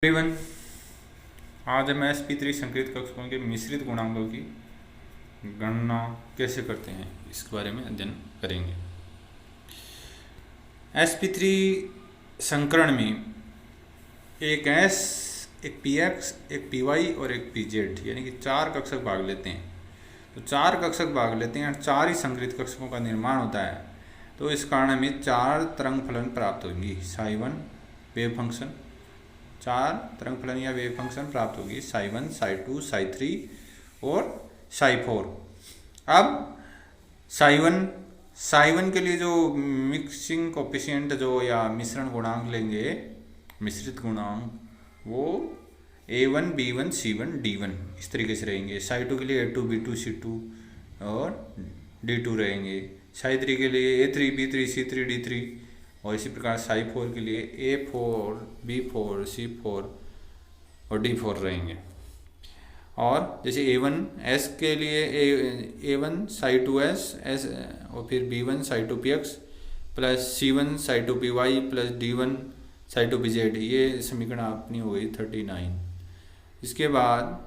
Everyone, आज हम sp3 संकृत कक्षकों के मिश्रित गुणांकों की गणना कैसे करते हैं इसके बारे में अध्ययन करेंगे। sp3 संकरण में एक s, एक px, एक py और एक pz यानी कि चार कक्षक भाग लेते हैं। तो चार कक्षक भाग लेते हैं और चार ही संकृत कक्षकों का निर्माण होता है। तो इस कारण हमें चार तरंग फलन प्राप्त होंगी। साई1 वेव फंक्शन, चार तरंग फलन या वेव फंक्शन प्राप्त होगी, साई1, साई2, साई3 और साई4। अब साई1 के लिए जो मिक्सिंग कोफिशिएंट जो या मिश्रण गुणांक लेंगे, मिश्रित गुणांक, वो a1, b1, c1, d1 इस तरीके से रहेंगे। साई2 के लिए a2, b2, c2 और d2 रहेंगे। साई3 के लिए a3, b3, c3, d3 और इसी प्रकार साई4 के लिए a4, b4, c4 और d4 रहेंगे। और जैसे a1 s के लिए a1 साई2s s और फिर b1 साई2px plus c1 साई2py plus d1 साई2pz, ये समीकरण अपनी हो गई 39। इसके बाद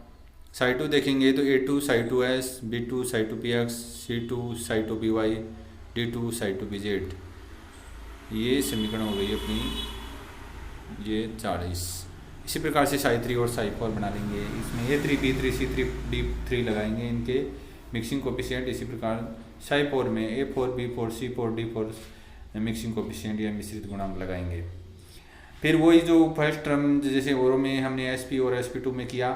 साई2 देखेंगे तो a2 साई2s, b2 साई2px, c2 साई2py, d2 साई2pz, ये समीकरण हो गई अपनी ये 40। इसी प्रकार से साई3 और साई4 बना लेंगे। इसमें a3, b3, c3, d3 लगाएंगे इनके मिक्सिंग कोफिशिएंट। इसी प्रकार साई4 में a4, b4, c4, d4 mixing coefficient या मिश्रित गुणांक लगाएंगे। फिर वही जो फर्स्ट टर्म जैसे ओरो में हमने sp और sp2 में क्या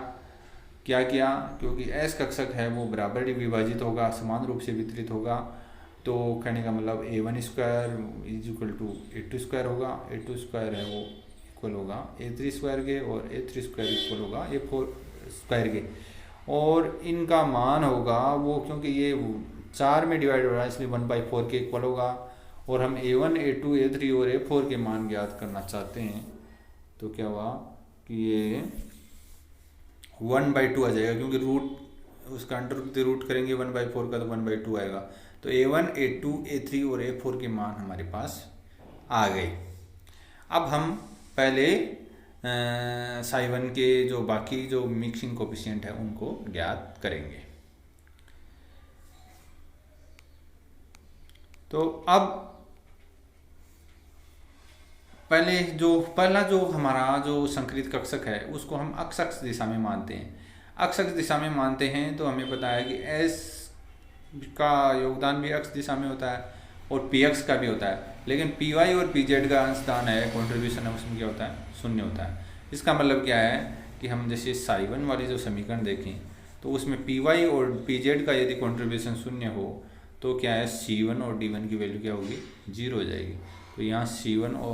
किया, क्योंकि s कक्षक है वो बराबर विभाजित होगा, समान रूप से वितरित होगा। तो कहने का मतलब a1 square is equal to a2 square होगा, a2 स्क्वायर है वो इक्वल होगा a3 स्क्वायर के और a3 स्क्वायर इक्वल होगा a4 स्क्वायर के। और इनका मान होगा वो, क्योंकि ये 4 में डिवाइड हो रहा है इसलिए 1/4 के इक्वल होगा। और हम a1, a2, a3 और a4 के मान ज्ञात करना चाहते हैं। तो क्या हुआ कि ये 1/2 आ जाएगा, क्योंकि रूट उसका अंडर रूट करेंगे 1/4 का तो 1/2 आएगा। तो a1, a2, a3 और a4 के मान हमारे पास आ गए। अब हम पहले साई1 के जो बाकी जो मिक्सिंग कोफिशिएंट है उनको ज्ञात करेंगे। तो अब पहला जो हमारा जो संकृत कक्षक है उसको हम x अक्ष दिशा में मानते हैं। x अक्ष दिशा में मानते हैं तो हमें पता है कि s का योगदान भी x दिशा में होता है और px का भी होता है, लेकिन py और pz का अंशदान है, कंट्रीब्यूशन है, उसमें क्या होता है, शून्य होता है। इसका मतलब क्या है कि हम जैसे साई1 वाली जो समीकरण देखें तो उसमें py और pz का यदि कंट्रीब्यूशन शून्य हो तो क्या है, c1 और d1 की वैल्यू क्या होगी, 0 हो जाएगी। तो यहाँ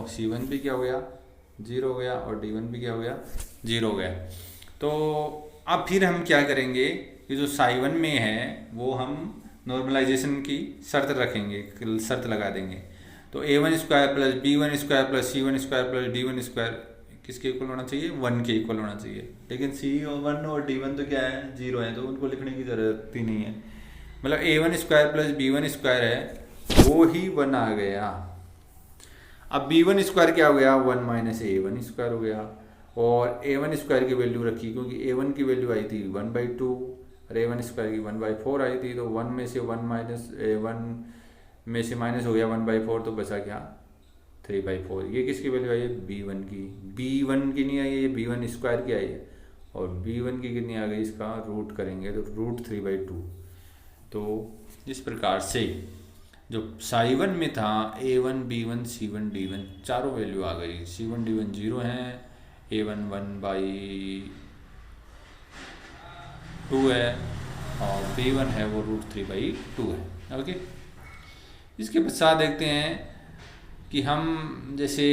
c1 भी क्या हो गया, 0 हो गया और d1 भी क्या हो गया, 0 हो गया। तो अब फिर हम क्या करेंगे कि जो साई1 में है वो हम नॉर्मलाइजेशन की शर्त रखेंगे, शर्त लगा देंगे। तो a1 square plus b1 square plus c1 square plus d1 square किसके इक्वल होना चाहिए, 1 के इक्वल होना चाहिए। लेकिन c1 और d1 तो क्या है, 0 है, तो उनको लिखने की ज़रूरत ही नहीं है। मतलब a1 square plus b1 square है वो ही 1 आ गया। अब b1 स्क्वायर क्या हो गया, 1 माइनस a1 स्क्वायर हो गया। और a1 स्क्वायर की वैल्यू रखी, क्योंकि a1 की वैल्यू आई थी 1/2 और a1 स्क्वायर की 1/4 आई थी। तो 1 में से 1 माइनस हो गया 1/4, तो बचा क्या, 3/4। ये किसकी वैल्यू आई है, b1 की। b1 की नहीं आई है, ये b1 स्क्वायर की आई है। और b1 की कितनी आ गई, इसका रूट करेंगे तो रूट 3/2। तो इस प्रकार से जो साई1 में था a1, b1, c1, d1 चारों वैल्यू आ गई। c1, d1 0 है, a1 1/2 है और b1 है वो रूट 3/2 है। ओके, इसके पश्चात देखते हैं कि हम जैसे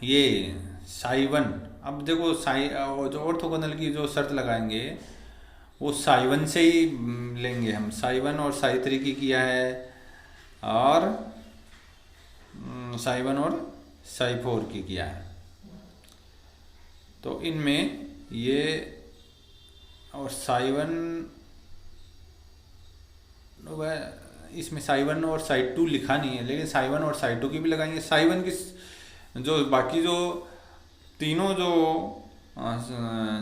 ये साई1, अब देखो जो ऑर्थोगोनल की जो शर्त लगाएंगे वो साई1 से ही लेंगे हम। साई1 और साई3 की किया है और साई1 और साई4 की किया है। तो इनमें ये और साई1 इसमें साई1 और साई2 लिखा नहीं है, लेकिन साई1 और साई2 की भी लगाएंगे। साई1 की जो बाकी जो तीनों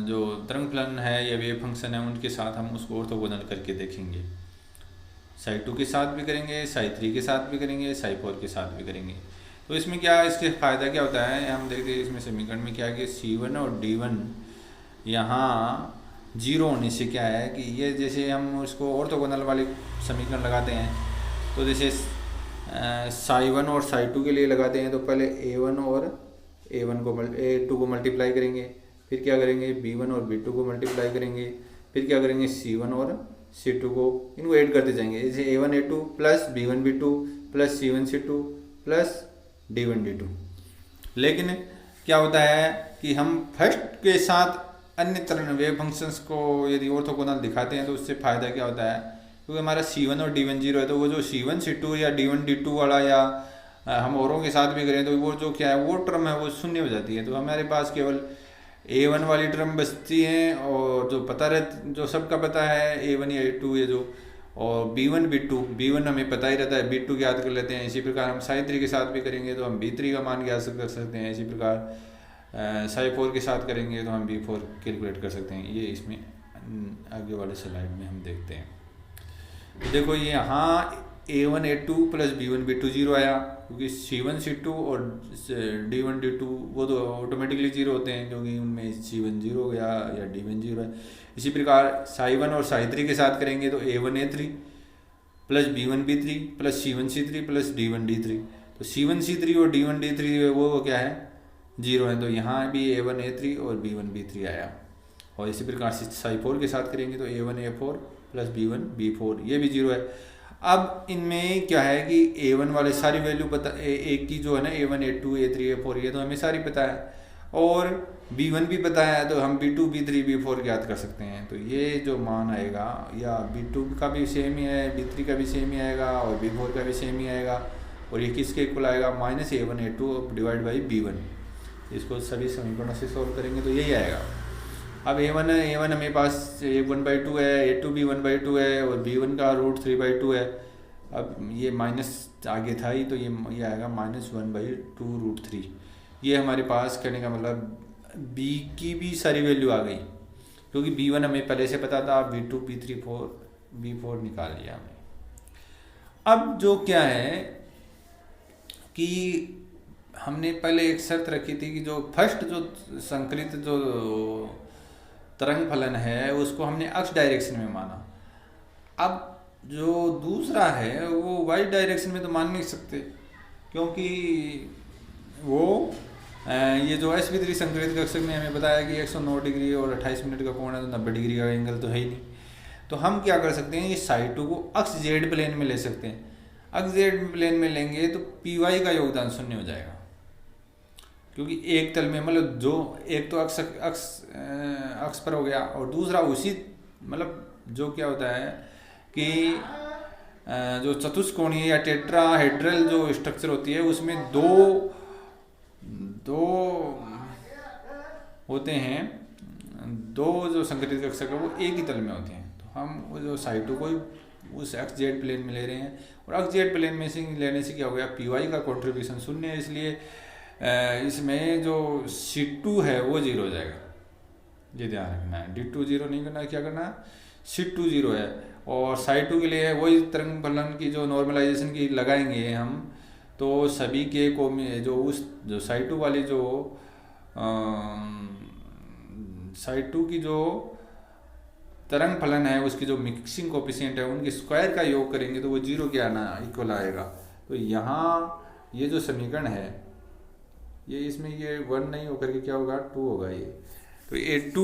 जो तरंग फलन है या वेव फंक्शन है उनके साथ हम उसको ऑर्थोगोनल करके देखेंगे। साई 2 के साथ भी करेंगे, साई 3 के साथ भी करेंगे, साई 4 के साथ भी करेंगे। तो इसमें क्या, इसके फ़ायदा क्या होता है, हम देखते हैं इसमें समीकरण में क्या है कि C1 और D1 यहाँ जीरो होने से क्या है कि ये जैसे हम उसको ऑर्थोगोनल वाले समीकरण लगाते हैं, तो जैसे साई 1 और साई 2 के लिए लगाते हैं तो पहले A1 और A2 को मल्टीप्लाई करेंगे, फिर क्या करेंगे B1 और B2 को मल्टीप्लाई करेंगे, फिर क्या करेंगे C1 और C2 को, इनको ऐड करते जाएंगे। जैसे A1 A2 plus B1 B2 plus C1 C2 plus D1 D2। लेकिन क्या होता है कि हम फर्स्ट के साथ अन्य तरह वेव फंक्शंस को यदि ऑर्थोगोनल दिखाते हैं तो उससे फ़ायदा क्या होता है, क्योंकि हमारा C1 और D1 जीरो है, तो वो जो C1 C2 या D1 D2 वाला या हम औरों के साथ भी करें तो वो जो क्या है वो टर्म है वो शून्य हो जाती है। तो हमारे पास केवल A1 वाली टर्म बचती हैं, और जो पता रह जो सबका पता है A1 या A2 ये जो, और B1 B1 हमें पता ही रहता है, B2 ज्ञात कर लेते हैं। इसी प्रकार हम साई 3 के साथ भी करेंगे तो हम B3 का मान ज्ञात कर सकते हैं। इसी प्रकार साई 4 के साथ करेंगे तो हम B4 कैलकुलेट कर सकते हैं। ये इसमें आगे वाले स्लाइड में हम देखते हैं। तो देखो ये यहाँ A1 A2 plus B1 B2 zero आया, क्योंकि C1 C2 और D1 D2 वो तो ऑटोमेटिकली जीरो होते हैं, क्योंकि उनमें C1 जीरो हो गया या D1 जीरो है। इसी प्रकार साई 1 और साई 3 के साथ करेंगे तो A1 A3 plus B1 B3 plus C1 C3 plus D1 D3। तो C1 C3 और D1 D3 वो क्या है, जीरो है, तो यहाँ भी A1 A3 और B1 B3 आया। और इसी प्रकार से साई 4 के साथ करेंगे तो A1 A4 plus B1 B4 ये भी जीरो है। अब इनमें क्या है कि A1 वाले सारी वैल्यू पता एक की जो है ना A1 A2 A3 A4 ये तो हमें सारी पता है, और B1 भी पता है, तो हम B2 B3 B4 ज्ञात कर सकते हैं। तो ये जो मान आएगा या B2 का भी सेम ही है, B3 का भी सेम ही आएगा और B4 का भी सेम ही आएगा, और ये किसके इक्वल आएगा, minus A1 A2 divide by B1। इसको सभी समीकरणों से सॉल्व करेंगे तो यही आएगा। अब A1 हमें पास A1/2 है, A2 भी 1/2 है, और B1 का रूट 3/2 है। अब ये माइनस आगे था ही, तो ये आएगा -1/2 रूट 3। ये हमारे पास कहने का मतलब B की भी सारी वैल्यू आ गई, क्योंकि B1 हमें पहले से पता था, B2 B3 B4 निकाल लिया हमने। अब जो क्या है कि हमने पहले एक शर्त रखी थी कि जो फर्स्ट जो संकलित जो तरंग फलन है उसको हमने अक्ष डायरेक्शन में माना। अब जो दूसरा है वो वाई डायरेक्शन में तो मान नहीं सकते, क्योंकि वो ये जो SV3 संकलित कक्षक में हमें बताया कि 109 डिग्री और 28 मिनट का कोण है, तो 90 डिग्री का एंगल तो है ही नहीं। तो हम क्या कर सकते हैं, ये साई 2 को अक्ष जेड प्लेन में ले सकते हैं। अक्ष जेड प्लेन में लेंगे तो PY का योगदान शून्य हो जाएगा, क्योंकि एक तल में मतलब जो एक तो अक्ष पर हो गया, और दूसरा उसी मतलब जो क्या होता है कि जो चतुष्कोणीय या टेट्राहेड्रल जो स्ट्रक्चर होती है उसमें दो होते हैं, दो जो संकलित कक्षक है वो एक ही तल में होते हैं। तो हम वो जो साई 2 को उस एक्स जेड प्लेन में ले रहे हैं, और एक्स जेड प्लेन में से लेने से क्या हो गया, PY का कॉन्ट्रीब्यूशन शून्य है, इसलिए इसमें जो C2 है वो जीरो हो जाएगा। ये ध्यान रखना है, D2 जीरो नहीं करना है, क्या करना है, C2 जीरो है। और साई 2 के लिए वही तरंग फलन की जो नॉर्मलाइजेशन की लगाएंगे हम, तो सभी के को जो साई 2 वाली जो साई 2 की जो तरंग फलन है उसकी जो मिक्सिंग कोफिशिएंट है उनके स्क्वायर का योग करेंगे तो वो जीरो के आना इक्वल आएगा। तो यहाँ ये जो समीकरण है ये इसमें ये 1 नहीं होकर के क्या होगा, 2 होगा ये। तो A2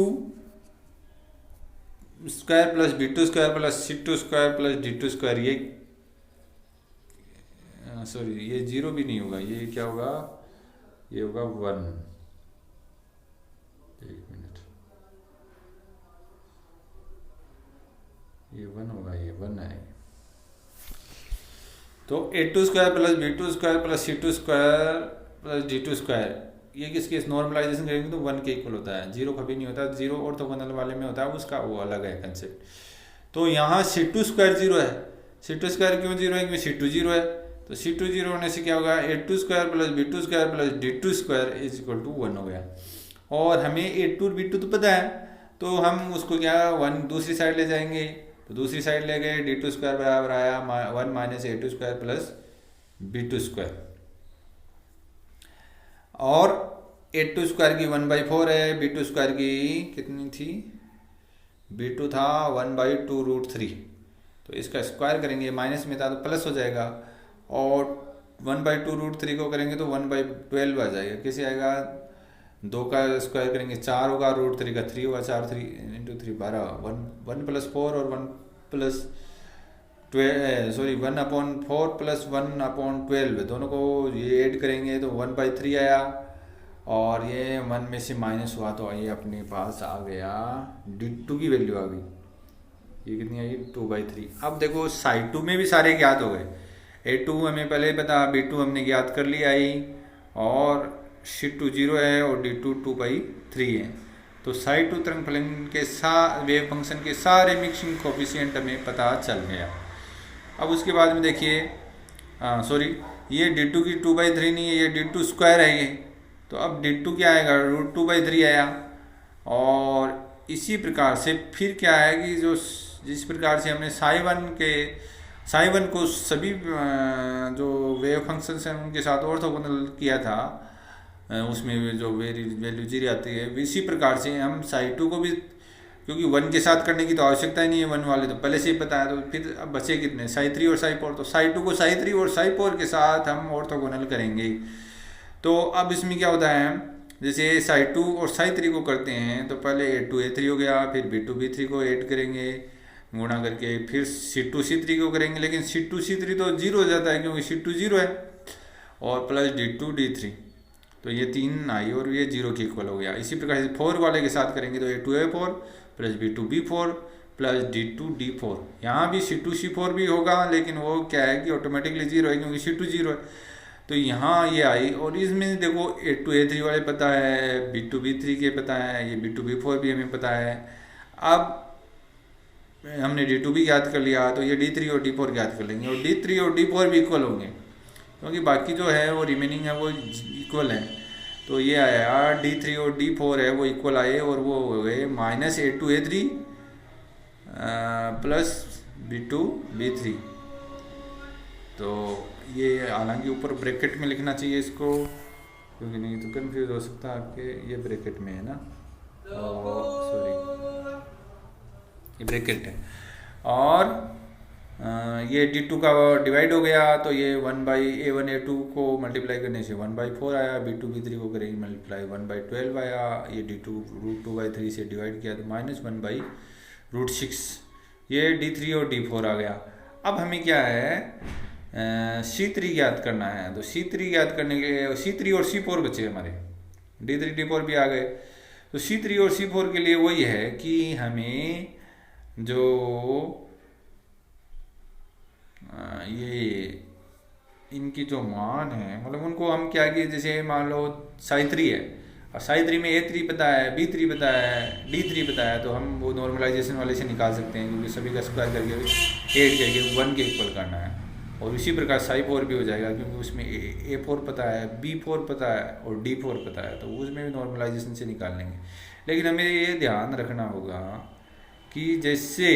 square plus B2 square plus C2 square plus D2 square, ये सॉरी ये जीरो भी नहीं होगा, ये क्या होगा, ये होगा 1। एक मिनट, ये 1 होगा, ये 1 है। तो A2 square plus B2 square plus C2 square plus D2 square, ये किसके नॉर्मलाइजेशन करेंगे तो 1 के इक्वल होता है, जीरो कभी नहीं होता। जीरो ऑर्थोगोनल वाले में होता है, उसका वो अलग है कंसेप्ट। तो यहाँ C2 स्क्वायर जीरो है। C2 स्क्वायर क्यों जीरो है, क्योंकि C2 जीरो है, तो C2 0 होने से क्या होगा, A2 square plus B2 square plus D2 square is equal to 1 हो गया। और हमें A2 और B2 तो पता है, तो हम उसको क्या 1 दूसरी साइड ले जाएंगे, तो दूसरी साइड ले गए, D2 स्क्वायर बराबर आया 1 minus A2 square plus B2 square. और A2 स्क्वायर की 1/4 है, B2 स्क्वायर की कितनी थी, B2 था 1/2√3, तो इसका स्क्वायर करेंगे, माइनस में था तो प्लस हो जाएगा, और 1/2√3 को करेंगे तो 1/12 आ जाएगा। कैसे आएगा, 2 का स्क्वायर करेंगे 4 होगा, √3 का 3 होगा, 4 3 × 3 12, 1 + 4 और 1 + 1/4 प्लस 1/12 दोनों को ये ऐड करेंगे तो 1/3 आया, और ये 1 में से माइनस हुआ तो ये अपने पास आ गया D2 की वैल्यू आ गई, ये कितनी आई 2/3। अब देखो साइड 2 में भी सारे ज्ञात हो गए, A2 हमें पहले पता, B2 हमने ज्ञात कर लिया आई, और C2 0 है और D2 2/3 है। तो साइड 2 तरंग फलन के वेव फंक्शन के सारे मिक्सिंग कोफिशिएंट हमें पता चल गया। अब उसके बाद में देखिए, सॉरी ये D2 की 2/3 नहीं है, ये D2 स्क्वायर है ये, तो अब D2 क्या आएगा, √2/3 आया। और इसी प्रकार से फिर क्या है कि जो जिस प्रकार से हमने साई वन को सभी जो वेव फंक्शंस हैं उनके साथ ऑर्थोगोनल किया था, उसमें जो वैल्यू 0 आती है, इसी प्रकार से हम साई 2 को भी, क्योंकि 1 के साथ करने की तो आवश्यकता ही नहीं है, 1 वाले तो पहले से ही पता है, तो फिर अब बचे कितने, साई 3 और साई 4, तो साई 2 को साई 3 और साई 4 के साथ हम ऑर्थोगोनल करेंगे। तो अब इसमें क्या होता है, जैसे साई 2 और साई 3 को करते हैं तो पहले A2 A3 हो गया, फिर B2 B3 को ऐड करेंगे गुणा करके, फिर C2 C3 को करेंगे, लेकिन C2 C3 तो 0 हो जाता है क्योंकि C2 0 है, और प्लस D2 D3, तो ये 3 आई और ये 0 के इक्वल हो गया। इसी प्रकार से 4 वाले के साथ करेंगे तो A2 A4 plus B2 B4 plus D2 D4, यहाँ भी C2 C4 भी होगा, लेकिन वो क्या है कि ऑटोमेटिकली 0 है क्योंकि C2 0 है, तो यहाँ ये आई। और इसमें देखो A2 A3 वाले पता है, B2 B3 के पता है, ये B2 B4 भी हमें पता है। अब हमने D2 भी याद कर लिया, तो ये D3 और D4 याद कर लेंगे, और D3 और D4 भी इक्वल होंगे क्योंकि बाकी जो है वो रिमेनिंग है वो इक्वल है। तो ये आया D3 और D4 है वो इक्वल आए, और वो हो गए minus A2 A3 plus B2 B3। तो ये हालांकि ऊपर ब्रैकेट में लिखना चाहिए इसको, क्योंकि नहीं तो कंफ्यूज हो सकता है आपके, ये ब्रैकेट में है ना, सॉरी ये ब्रैकेट है, और ये D2 का डिवाइड हो गया, तो ये 1/A1 A2 को मल्टीप्लाई करने से 1/4 आया, B2 B3 को करेंगे मल्टीप्लाई 1/12 आया, ये D2 √2/3 से डिवाइड किया तो -1/√6, ये D3 और D4 आ गया। अब हमें क्या है C3 ज्ञात करना है, तो C3 ज्ञात करने के लिए C3 और C4 बचे हमारे, D3 D4 भी आ गए, तो C3 और C4 के लिए वही है कि हमें जो ये इनकी जो मान है, मतलब उनको हम क्या कि जैसे मान लो साई 3 है, और साई 3 में A3 पता है, B3 पता है, D3 पता है, तो हम वो नॉर्मलाइजेशन वाले से निकाल सकते हैं क्योंकि सभी का स्क्वायर करके ऐड करके 1 के इक्वल करना है। और इसी प्रकार साई 4 भी हो जाएगा क्योंकि उसमें A4 पता है, B4 पता है और D4 पता है, तो उसमें भी नॉर्मलाइजेशन से निकाल लेंगे। लेकिन हमें ये ध्यान रखना होगा कि जैसे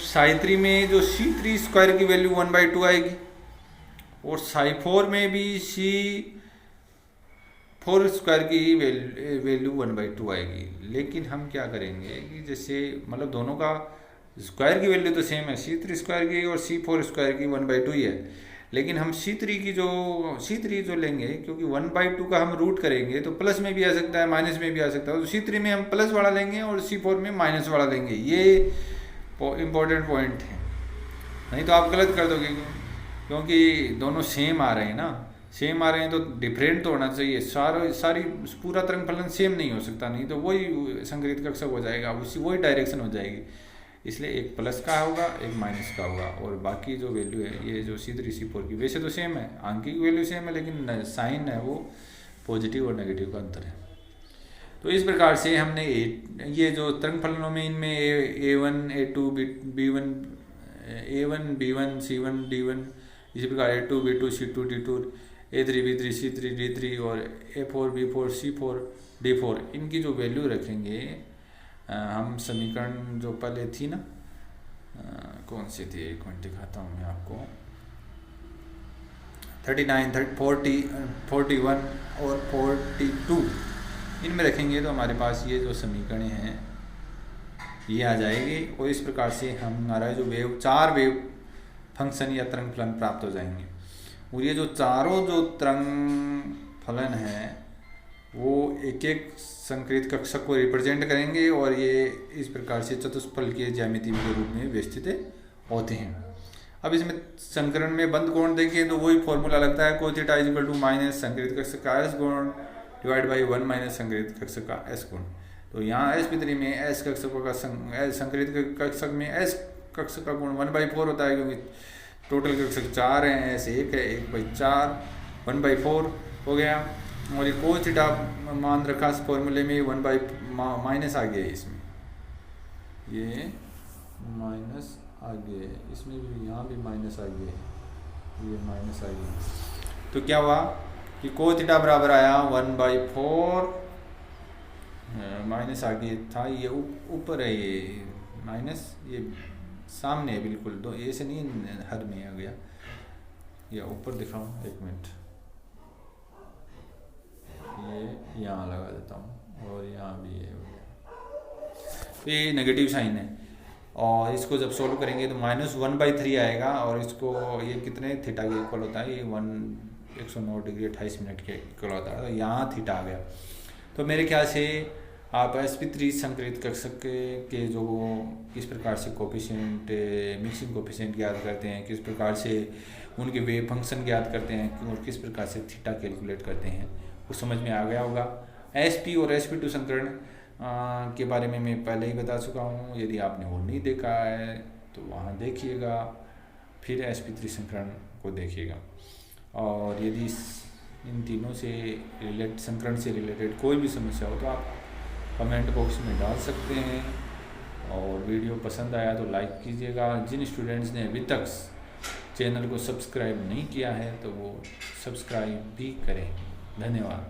साई 3 में जो C3 स्क्वायर की वैल्यू 1/2 आएगी, और साई 4 में भी C4 स्क्वायर की वैल्यू 1/2 आएगी। लेकिन हम क्या करेंगे कि जैसे मतलब दोनों का स्क्वायर की वैल्यू तो सेम है, C3 स्क्वायर की और C4 स्क्वायर की 1/2 ही है, लेकिन हम C3 जो लेंगे, क्योंकि 1/2 का हम रूट करेंगे तो प्लस में भी आ सकता है माइनस में भी आ सकता है, तो C3 में हम प्लस वाला लेंगे और C4 में माइनस वाला लेंगे। ये इम्पोर्टेंट पॉइंट है, नहीं तो आप गलत कर दोगे, क्योंकि दोनों सेम आ रहे हैं ना, सेम आ रहे हैं तो डिफरेंट तो होना चाहिए, सारी पूरा तरंग फलन सेम नहीं हो सकता, नहीं तो वही संग्रहित कक्षक हो जाएगा, वही डायरेक्शन हो जाएगी। इसलिए एक प्लस का होगा एक माइनस का होगा, और बाकी जो वैल्यू है ये जो C3 C4 की वैसे तो सेम है, आंकिक वैल्यू सेम है, लेकिन साइन है वो पॉजिटिव और नेगेटिव का अंतर है। तो इस प्रकार से हमने ये जो तरंग फलनों में इनमें A1 A2 B1 A1 B1 C1 D1, इसी प्रकार A2 B2 C2 D2, A3 B3 C3 D3 और A4 B4 C4 D4, इनकी जो वैल्यू रखेंगे हम समीकरण जो पहले थी ना, कौन सी थी, एक मिनट दिखाता हूँ मैं आपको, 39 40 41 और 42, इनमें रखेंगे तो हमारे पास ये जो समीकरण हैं ये आ जाएगी। और इस प्रकार से हमारा जो चार वेव फंक्शन या तरंग फलन प्राप्त हो जाएंगे। और ये जो चारों जो तरंग फलन हैं वो एक एक संक्रित कक्षक को रिप्रेजेंट करेंगे और ये इस प्रकार से चतुष्फल के ज्यामिति के रूप में व्यवस्थित होते हैं। अब इसमें संकरण में बंद कोण देखें तो वही फॉर्मूला लगता है, cos theta equal to minus संक्रित कक्षक का s गुण डिवाइड बाई 1 माइनस संक्रित कक्षक का s गुण। तो यहाँ s3 में s कक्षकों का संक्रित कक्षक में s कक्षक का गुण 1/4 होता है, क्योंकि टोटल कक्षक 4 हैं, s 1 है, 1/4 1/4 हो गया। और ये cos थीटा मान रखा इस फॉर्मूले में 1 माइनस आ गया, इसमें ये माइनस आ गया, इसमें भी, यहाँ भी माइनस आ गया, ये माइनस आ गया। तो क्या हुआ कि cos थीटा बराबर आया 1/4 माइनस आगे था, ये ऊपर है, ये माइनस ये सामने है बिल्कुल, दो ऐसे नहीं हद में आ गया, ये ऊपर दिखाऊं, एक मिनट, ये यहाँ लगा देता हूँ और यहाँ भी ये हो गया, ये नेगेटिव साइन है। और इसको जब सोल्व करेंगे तो -1/3 आएगा और इसको ये कितने थीटा के इक्वल होता है, ये 109 डिग्री 28 मिनट के इक्वल होता है, तो यहाँ थीटा आ गया। तो मेरे ख्याल से आप sp3 संक्रित कक्षक के जो किस प्रकार से कोफिशिएंट मिक्सिंग कोफिशिएंट ज्ञात करते हैं, किस प्रकार से उनके वेव फंक्शन ज्ञात करते हैं और किस प्रकार से थीटा कैलकुलेट करते हैं, वो समझ में आ गया होगा। sp और sp2 संकरण के बारे में मैं पहले ही बता चुका हूँ, यदि आपने वो नहीं देखा है तो वहाँ देखिएगा, फिर sp3 संकरण को देखिएगा। और यदि इन तीनों से संकरण से रिलेटेड कोई भी समस्या हो तो आप कमेंट बॉक्स में डाल सकते हैं। और वीडियो पसंद आया तो लाइक कीजिएगा। जिन स्टूडेंट्स ने अभी तक चैनल को सब्सक्राइब नहीं किया है तो वो सब्सक्राइब भी करें। धन्यवाद।